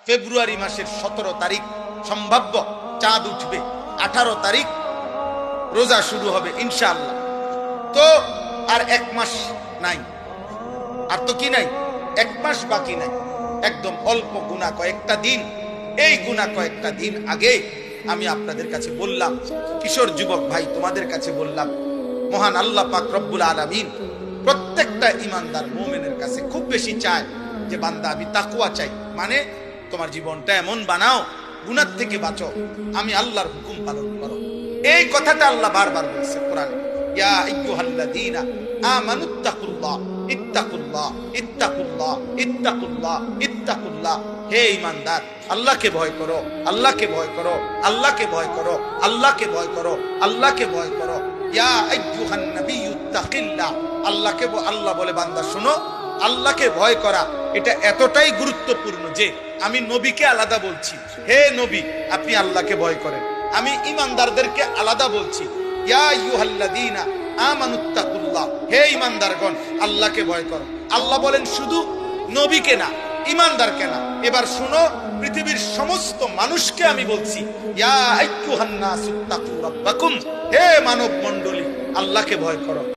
ফেব্রুয়ারি মাসের 17 তারিখ সম্ভাব্য চাঁদ উঠবে, 18 তারিখ রোজা শুরু হবে ইনশাআল্লাহ। তো আর 1 মাস নাই, আর তো কি নাই, 1 মাস বাকি নাই, একদম অল্প গুনাহ কয়েকটা দিন। এই গুনাহ কয়েকটা দিন আগে আমি আপনাদের কাছে বললাম, কিশোর যুবক ভাই তোমাদের কাছে বললাম, মহান আল্লাহ পাক রব্বুল আলামিন প্রত্যেকটা ইমানদার মুমিনের কাছে খুব বেশি চায় যে বান্দা আমি তাকওয়া চাই, মানে তোমার জীবনটা এমন বানাও, গুনাহ থেকে বাঁচো, আমি আল্লাহর হুকুম পালন করো। এই কথাটা আল্লাহ বারবার বলছে কোরআনে, ইয়া আইয়ুহাল্লাযীনা আমানুত্তাকুল্লাহ ইত্তাকুল্লাহ ইত্তাকুল্লাহ ইত্তাকুল্লাহ ইত্তাকুল্লাহ। হে ঈমানদার, আল্লাহকে ভয় করো, আল্লাহকে ভয় করো, আল্লাহকে ভয় করো, আল্লাহকে ভয় করো, আল্লাহকে ভয় করো। ইয়া আইয়ুহান নাবিয়্যুত্তাকিল্লাহ। আল্লাহকে আল্লাহ বলে বান্দা শোনো, আল্লাহকে ভয় করা এটা এতটাই গুরুত্বপূর্ণ যে আমি নবীকে আলাদা বলছি, হে নবী আপনি আল্লাহকে ভয় করেন। আমি ঈমানদারদেরকে আলাদা বলছি, ইয়া আইয়ুহাল্লাযীনা আমানুত্তাকুল্লাহ। হে ঈমানদারগণ আল্লাহকে ভয় করো। আল্লাহ বলেন শুধু নবীকে না, ঈমানদারকে না। এবার শুনো, পৃথিবীর সমস্ত মানুষকে আমি বলছি, ইয়া আইয়ুহান নাসুত্তাকু রাব্বাকুম। হে মানব মণ্ডলী আল্লাহকে ভয় করো।